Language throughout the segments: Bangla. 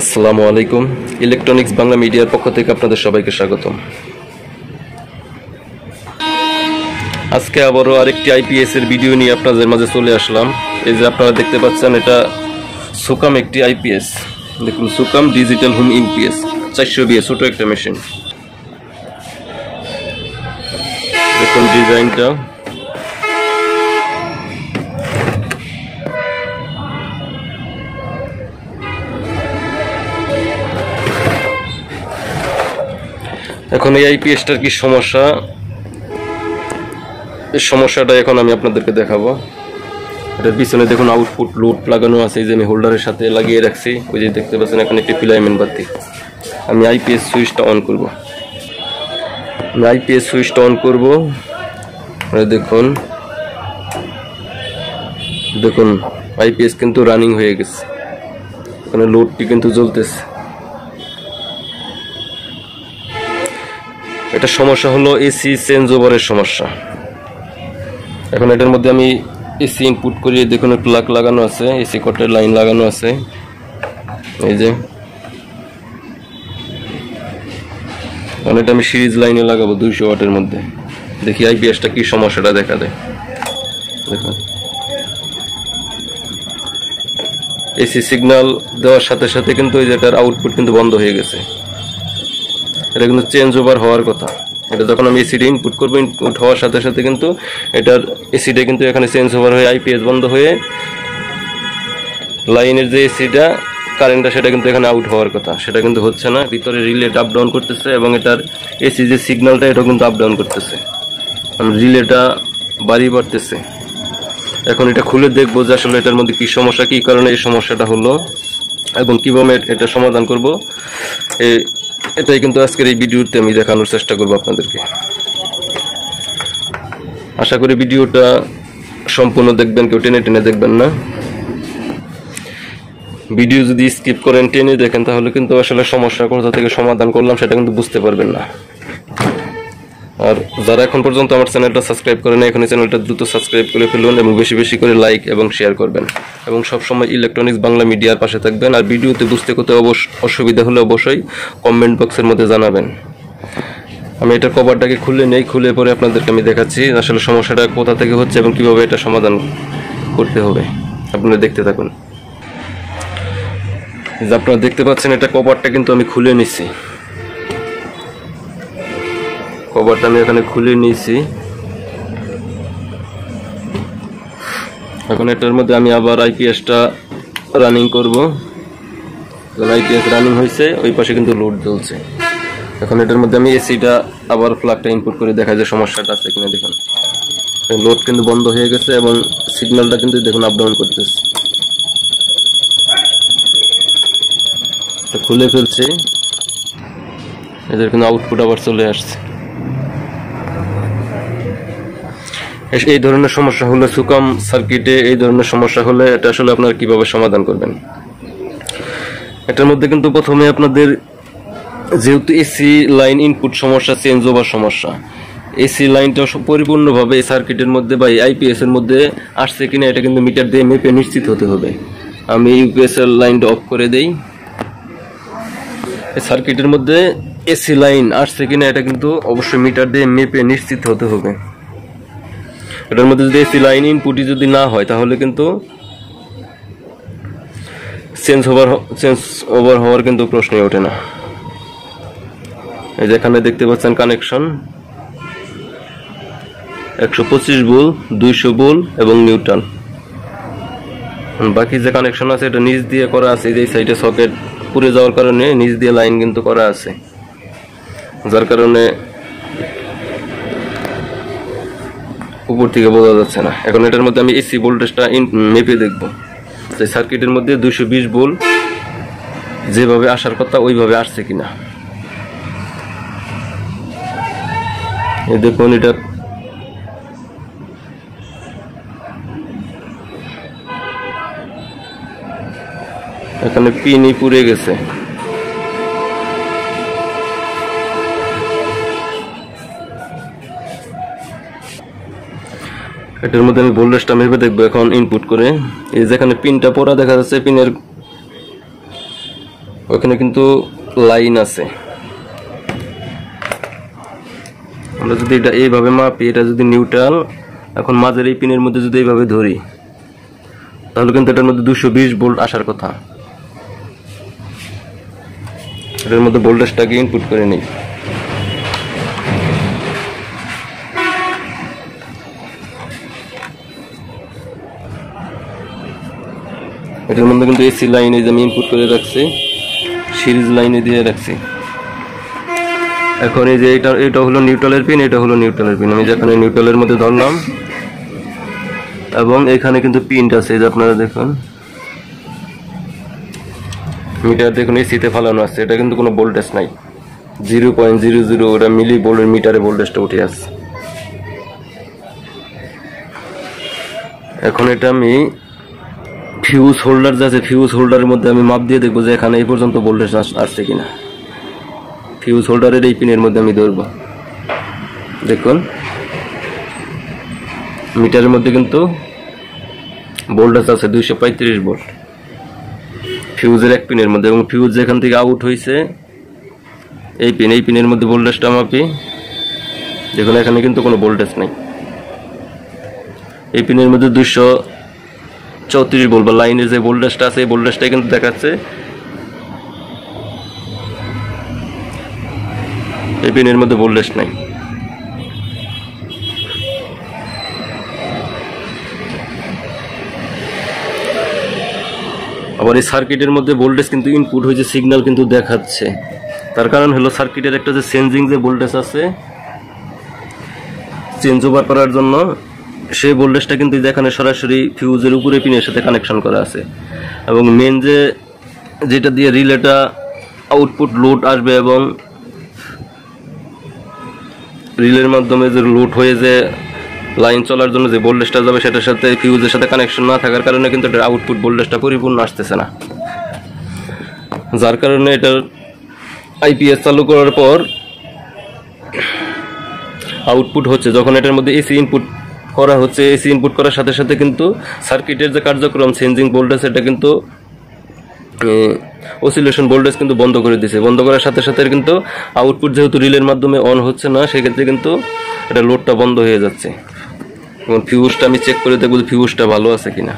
আসসালামু আলাইকুম। ইলেকট্রনিক্স বাংলা মিডিয়ার পক্ষ থেকে আপনাদের সবাইকে স্বাগতম। আজকে আবারও আরেকটি আইপিএস এর ভিডিও নিয়ে আপনাদের মাঝে চলে আসলাম। এই যে আপনারা দেখতে পাচ্ছেন, এটা সুকাম একটি আইপিএস। দেখুন, সুকাম ডিজিটাল হোম ইপিএস 420 ছোট একটা মেশিন। দেখুন ডিজাইনটা। এখন এই আইপিএসটার কি সমস্যা, এই সমস্যাটা এখন আমি আপনাদেরকে দেখাবো। এটার পিছনে দেখুন আউটপুট লুট লাগানো আছে, এই যে আমি হোল্ডারের সাথে লাগিয়ে রাখছি। ওই যে দেখতে পাচ্ছেন এখানে একটি ফিলামেন্ট বাতি। আমি আইপিএস সুইচটা অন করব। দেখুন দেখুন আইপিএস কিন্তু রানিং হয়ে গেছে, এখানে লোডটি কিন্তু জ্বলতেছে। এটা সমস্যা হলো এসি চেঞ্জ ওভারের সমস্যা। এখন এটার মধ্যে আমি এসি ইনপুট করি। দেখুন প্লাগ লাগানো আছে, এসি কটের লাইন লাগানো আছে। এই যে এটা আমি সিরিজ লাইনে লাগাবো 200 ওয়াটের মধ্যে। দেখি আইপিএসটা কি সমস্যাটা দেখা দেয়। দেখুন এসি সিগন্যাল দেওয়ার সাথে সাথে কিন্তু ওই যেটার আউটপুট কিন্তু বন্ধ হয়ে গেছে। এটা কিন্তু চেঞ্জ ওভার হওয়ার কথা। এটা যখন আমি এসিটা ইনপুট করবো, ইনপুট হওয়ার সাথে সাথে কিন্তু এটার এসিটা কিন্তু এখানে চেঞ্জ ওভার হয়ে আইপিএস বন্ধ হয়ে লাইনের যে এসিটা কারেন্টটা সেটা কিন্তু এখানে আউট হওয়ার কথা, সেটা কিন্তু হচ্ছে না। ভিতরে রিলেটা আপ ডাউন করতেছে এবং এটার এসি যে সিগন্যালটা এটাও কিন্তু আপ ডাউন করতেছে, রিলেটা বাড়ি বাড়তেছে। এখন এটা খুলে দেখবো যে আসলে এটার মধ্যে কি সমস্যা, কি কারণে এই সমস্যাটা হলো এবং কিভাবে এটা সমাধান করব। এটাই কিন্তু আজকের এই ভিডিওতে আমি দেখানোর চেষ্টা করব আপনাদেরকে। আশা করি ভিডিওটা সম্পূর্ণ দেখবেন, কেউ টেনে টেনে দেখবেন না। ভিডিও যদি স্কিপ করেন, টেনে দেখেন, তাহলে কিন্তু আসলে সমস্যা কোথা থেকে সমাধান করলাম সেটা কিন্তু বুঝতে পারবেন না। আর যারা এখন পর্যন্ত আমার চ্যানেলটা সাবস্ক্রাইব করেন না, এখন চ্যানেলটা দ্রুত সাবস্ক্রাইব করে ফেলুন এবং বেশি বেশি করে লাইক এবং শেয়ার করবেন এবং সবসময় ইলেকট্রনিক্স বাংলা মিডিয়ার পাশে থাকবেন। আর ভিডিওতে বুঝতে কোথাও অসুবিধা হলে অবশ্যই কমেন্ট বক্সের মধ্যে জানাবেন। আমি এটা কভারটাকে খুলে নেই, খুলে পরে আপনাদেরকে আমি দেখাচ্ছি আসলে সমস্যাটা কোথা থেকে হচ্ছে এবং কিভাবে এটা সমাধান করতে হবে। আপনারা দেখতে থাকুন। যে আপনারা দেখতে পাচ্ছেন, এটা কভারটা কিন্তু আমি খুলে নিচ্ছি। কভারটা আমি এখানে খুলে নিয়েছি। এখন এটার মধ্যে আমি আবার আইপিএসটা রানিং করব। আইপিএস রানিং হয়েছে, ওই পাশে কিন্তু লোড জ্বলছে। এখন এটার মধ্যে আমি এসিটা আবার প্লাগটা ইনপুট করে দেখা যায় সমস্যাটা আছে কিনা। দেখুন লোড কিন্তু বন্ধ হয়ে গেছে এবং সিগন্যালটা কিন্তু দেখুন আপ ডাউন করতেছে। খুলে ফেলছি, এদের কিন্তু আউটপুট আবার চলে আসছে। এই ধরনের সমস্যা হলে সুকাম সার্কিটে এই ধরনের সমস্যা হলে এটা আসলে আপনারা কিভাবে সমাধান করবেন। এটার মধ্যে কিন্তু প্রথমে আপনাদের যেহেতু এসি লাইন ইনপুট সমস্যা, চেঞ্জ ওভার সমস্যা, এসি লাইনটা পরিপূর্ণভাবে এই সার্কিটের মধ্যে বা ইউপিএস এর মধ্যে আসছে কিনা এটা কিন্তু মিটার দিয়ে মেপে নিশ্চিত হতে হবে। আমি ইউপিএস এর লাইনটা অফ করে দেই। এই সার্কিটের মধ্যে এসি লাইন আসছে কিনা এটা কিন্তু অবশ্যই মিটার দিয়ে মেপে নিশ্চিত হতে হবে। এটার মধ্যে যদি এসি লাইন ইনপুটই যদি না হয় তাহলে কিন্তু চেঞ্জ ওভার হওয়ার কিন্তু প্রশ্নই ওঠে না। এই যে এখানে দেখতে পাচ্ছেন কানেকশন 125 ভোল্ট, 200 ভোল্ট এবং নিউট্রাল। বাকি যে কানেকশন আছে এটা নিচ দিয়ে করা আছে। এই সাইডে সকেট পুড়ে যাওয়ার কারণে নিচ দিয়ে লাইন কিন্তু করা আছে, যার কারণে উপর থেকে বোঝা যাচ্ছে না। এখন এটার মধ্যে আমি এসি ভোল্টেজটা মেপে দেখব যে সার্কিটের মধ্যে 220 ভোল্ট যেভাবে আসার কথা ওইভাবে আসছে কিনা। এই দেখুন এটা এখানে পিনই পুড়ে গেছে। এটার মধ্যে আমি ভোল্টেজটা মেপে দেখবো এখন ইনপুট করে। এই যেখানে পিনটা পোড়া দেখা যাচ্ছে, পিনের ওখানে কিন্তু লাইন আছে। আমরা যদি এটা এইভাবে মাপি, এটা যদি নিউট্রাল, এখন মাঝের এই পিনের মধ্যে যদি এইভাবে ধরি তাহলে কিন্তু এটার মধ্যে 220 ভোল্ট আসার কথা। এটার মধ্যে ভোল্টেজটাকে ইনপুট করে নিই। এটার মধ্যে কিন্তু এসি লাইনে যে আমি ইনপুট করে রাখছি, সিরিজ লাইনে দিয়ে রাখছি। এখন এই যে এটা হলো নিউট্রালের পিন, এটা হলো নিউট্রালের পিন। আমি যেখানে নিউট্রালের মধ্যে ধরলাম এবং এখানে কিন্তু পিনটা আছে, যে আপনারা দেখুন মিটার দেখুন এসিতে ফালানো আছে, এটা কিন্তু কোনো ভোল্টেজ নাই, 0.00 ওটা মিলি ভোল্টের মিটারে ভোল্টেজটা উঠে আসছে। এখন এটা আমি ফিউজ হোল্ডার যে আছে, ফিউজ হোল্ডারের মধ্যে আমি মাপ দিয়ে দেখবো যে এখানে এই পর্যন্ত ভোল্টেজ আসছে কিনা। ফিউজ হোল্ডারের এই পিনের মধ্যে আমি ধরবো, দেখুন মিটারের মধ্যে কিন্তু ভোল্টেজ আছে 235 ভোল্ট ফিউজের এক পিনের মধ্যে। এবং ফিউজ যেখান থেকে আউট হয়েছে এই পিনের মধ্যে ভোল্টেজটা মাপি, দেখুন এখানে কিন্তু কোনো ভোল্টেজ নাই। এই পিনের মধ্যে 234 ভোল্ট বা লাইনের যে ভোল্টেজটা আছে এই ভোল্টেজটাই কিন্তু দেখাচ্ছে। এই পিনের মধ্যে ভোল্টেজ নাই। আবার এই সার্কিটের মধ্যে ভোল্টেজ কিন্তু ইনপুট হয়েছে, সিগন্যাল কিন্তু দেখাচ্ছে। তার কারণ হলো সার্কিটের একটা যে চেঞ্জিং যে ভোল্টেজ আছে, চেঞ্জ ওভার করার জন্য সেই ভোল্টেজটা কিন্তু এখানে সরাসরি ফিউজের উপরে পিনের সাথে কানেকশন করা আছে। এবং মেন যেটা দিয়ে রিলেটা আউটপুট লোড আসবে এবং রিলের মাধ্যমে যে লোড হয়ে যে লাইন চলার জন্য যে ভোল্টেজটা যাবে সেটার সাথে ফিউজের সাথে কানেকশন না থাকার কারণে কিন্তু এটার আউটপুট ভোল্টেজটা পরিপূর্ণ আসতেছে না। যার কারণে এটার আইপিএস চালু করার পর আউটপুট হচ্ছে, যখন এটার মধ্যে এসি ইনপুট করা হচ্ছে, এসি ইনপুট করার সাথে সাথে কিন্তু সার্কিটের যে কার্যক্রম চেঞ্জিং ভোল্টেজ এটা কিন্তু অসিলেশন ভোল্টেজ কিন্তু বন্ধ করে দিয়েছে। বন্ধ করার সাথে সাথে কিন্তু আউটপুট যেহেতু রিলের মাধ্যমে অন হচ্ছে না, সেক্ষেত্রে কিন্তু এটা লোডটা বন্ধ হয়ে যাচ্ছে। এবং ফিউজটা আমি চেক করে দেখবো ফিউজটা ভালো আছে কিনা।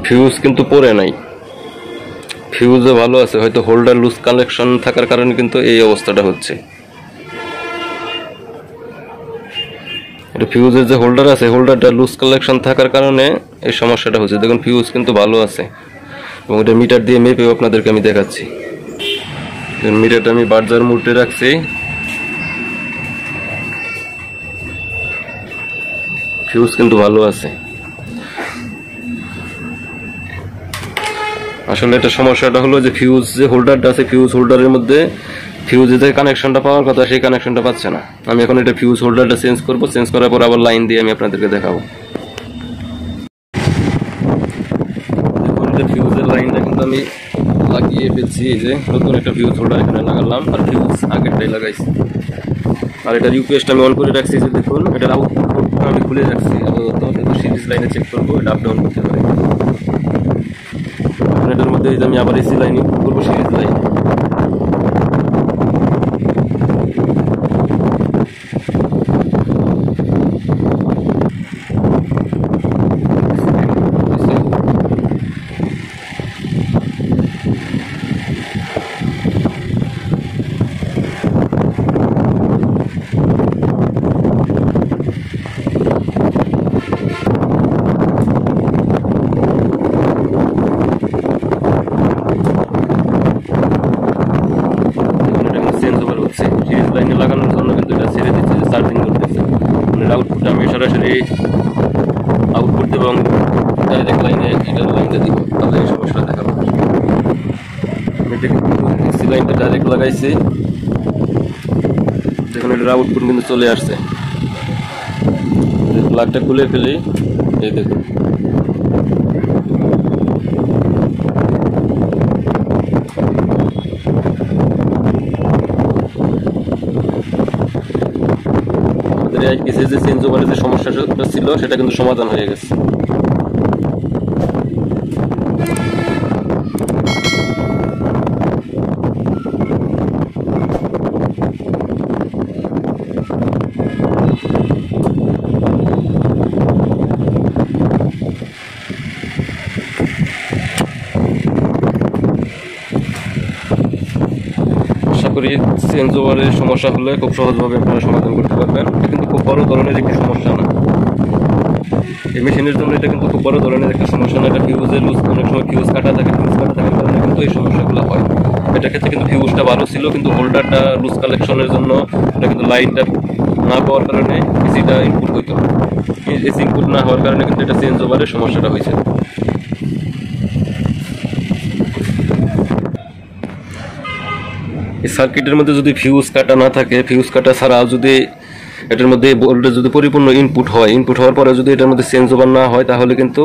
ফিউজ কিন্তু পড়ে নাই, ফিউজও ভালো আছে, হয়তো হোল্ডার লুজ কানেকশন থাকার কারণে কিন্তু এই অবস্থাটা হচ্ছে। এটা ফিউজের যে হোল্ডার আছে, হোল্ডারটা লুজ কানেকশন থাকার কারণে এই সমস্যাটা হচ্ছে। দেখুন ফিউজ কিন্তু ভালো আছে এবং এটা মিটার দিয়ে মেপেও আপনাদেরকে আমি দেখাচ্ছি। মিটারটা আমি বার্জার মুডে রাখছি, ফিউজ কিন্তু ভালো আছে। আসলে এটা সমস্যাটা হলো যে ফিউজ যে হোল্ডারটা আছে, ফিউজ হোল্ডারের মধ্যে ফিউজের যে কানেকশনটা পাওয়ার কথা সেই কানেকশনটা পাচ্ছে না। আমি এখন এটা ফিউজ হোল্ডারটা চেঞ্জ করব, চেঞ্জ করার পর আবার লাইন দিয়ে আমি আপনাদেরকে দেখাবো। দেখুন এটা ফিউজের লাইনটা কিন্তু আমি লাগিয়ে ফেলছি, এই যে নতুন একটা ফিউজ হোল্ডার এখানে লাগালাম আর ফিউজ আগেরটাই লাগাইছি। আর এটার ইউপিএসটা আমি অন করে রাখছি, যে দেখুন এটার আউটপুট আমি খুলে রাখছি আপাতত, কিন্তু সিরিজ লাইনে চেক করবো এটা আপ ডাউন করতে পারে। এটার মধ্যে আমি আবার এসি লাইন ইনপুট করবো, সিরিজ লাইন। লাগানোর জন্য কিন্তু এটা ছেড়ে দিচ্ছে, যে চার্জিং করতেছে। মানে আউটপুট আমি সরাসরি আউটপুট দেবো এবং ডাইরেক্ট লাইনে এটার লাইনটা দিব, তাহলে এই সমস্যা দেখাবো। এসি লাইনটা ডাইরেক্ট লাগাইছি, দেখুন এটার আউটপুট কিন্তু চলে আসছে। প্লাগটা খুলে ফেলি, এই দেখুন আমাদের আইপিএস যে চেঞ্জ ওভারের যে সমস্যাটা ছিল সেটা কিন্তু সমাধান হয়ে গেছে। আশা করি চেঞ্জ ওভারের সমস্যা হলে খুব সহজভাবে আপনারা সমাধান করতে পারবেন। এটা কিন্তু খুব বড় ধরনের একটি সমস্যা না, এই মেশিনের জন্য এটা কিন্তু খুব বড় ধরনের একটা সমস্যা না। এটা ফিউজের লুজ, অনেক সময় ফিউজ কাটা থাকে, ফিউজ কাটা থাকার কারণে কিন্তু এই সমস্যাগুলো হয়। এটার ক্ষেত্রে কিন্তু ফিউজটা ভালো ছিল, কিন্তু হোল্ডারটা লুজ কালেকশনের জন্য এটা কিন্তু লাইনটা না পাওয়ার কারণে এসিটা ইনপুট হইতো, এসি ইনপুট না হওয়ার কারণে কিন্তু এটা চেঞ্জ ওভারের সমস্যাটা হয়েছে। এই সার্কিটের মধ্যে যদি ফিউজ কাটা না থাকে, ফিউজ কাটা ছাড়াও যদি এটার মধ্যে ভোল্টেজ যদি পরিপূর্ণ ইনপুট হয়, ইনপুট হওয়ার পরে যদি এটার মধ্যে চেঞ্জ ওভার না হয়, তাহলে কিন্তু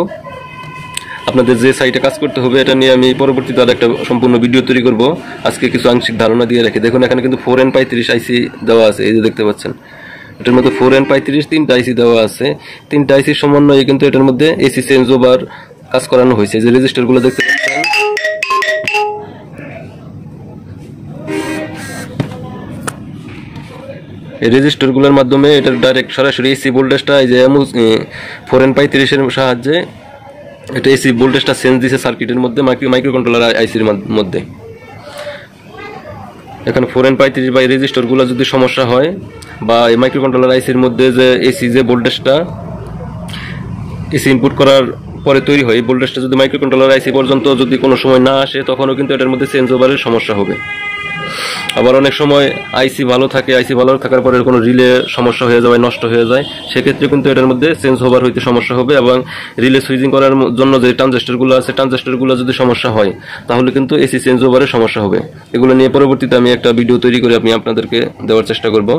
আপনাদের যে সাইটে কাজ করতে হবে এটা নিয়ে আমি পরবর্তীতে আর একটা সম্পূর্ণ ভিডিও তৈরি করব। আজকে কিছু আংশিক ধারণা দিয়ে রাখি। দেখুন এখানে কিন্তু 4N35 আইসি দেওয়া আছে, এই যে দেখতে পাচ্ছেন এটার মধ্যে 4N35 তিনটা আইসি দেওয়া আছে। তিনটা আইসির সমন্বয়ে কিন্তু এটার মধ্যে এসি চেঞ্জ ওভার কাজ করানো হয়েছে। যে রেজিস্টারগুলো দেখতে পাচ্ছেন, এই রেজিস্টারগুলোর মাধ্যমে এটার ডাইরেক্ট সরাসরি এসি ভোল্টেজটা এই যে 4N35 এর সাহায্যে এটা এসি ভোল্টেজটা চেঞ্জ দিছে সার্কিটের মধ্যে, মাইক্রো কন্ট্রোলার আইসির মধ্যে। এখানে 4N35 বা রেজিস্টারগুলো যদি সমস্যা হয় বা এই মাইক্রো কন্ট্রোলার আইসির মধ্যে যে এসি যে ভোল্টেজটা এসি ইনপুট করার পরে তৈরি হয়, এই ভোল্টেজটা যদি মাইক্রো কন্ট্রোলার আইসি পর্যন্ত যদি কোনো সময় না আসে, তখনও কিন্তু এটার মধ্যে চেঞ্জ ওভারের সমস্যা হবে। আবার অনেক সময় আইসি ভালো থাকে, আইসি ভালো থাকার পরে কোনো রিলে সমস্যা হয়ে যায়, নষ্ট হয়ে যায়, সেক্ষেত্রে কিন্তু এটার মধ্যে চেঞ্জ ওভার হইতে সমস্যা হবে। এবং রিলে সুইচিং করার জন্য যে ট্রানজিস্টরগুলো আছে, ট্রানজিস্টরগুলো যদি সমস্যা হয়, তাহলে কিন্তু এসি চেঞ্জ ওভারের সমস্যা হবে। এগুলো নিয়ে পরবর্তীতে আমি একটা ভিডিও তৈরি করে আমি আপনাদেরকে দেওয়ার চেষ্টা করব।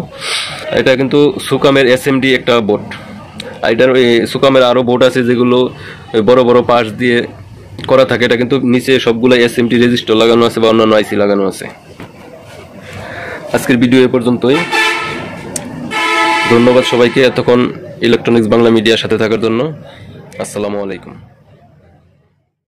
এটা কিন্তু সুকামের এসএমডি একটা বোর্ড, এটার ওই সুকামের আরও বোর্ড আছে যেগুলো বড় বড় পার্টস দিয়ে করা থাকে। এটা কিন্তু নিচে সবগুলো এসএমডি রেজিস্টার লাগানো আছে বা অন্যান্য আইসি লাগানো আছে। আজকের ভিডিও এ পর্যন্তই। ধন্যবাদ সবাইকে এতক্ষণ ইলেকট্রনিক্স বাংলা মিডিয়ার সাথে থাকার জন্য। আসসালামু আলাইকুম।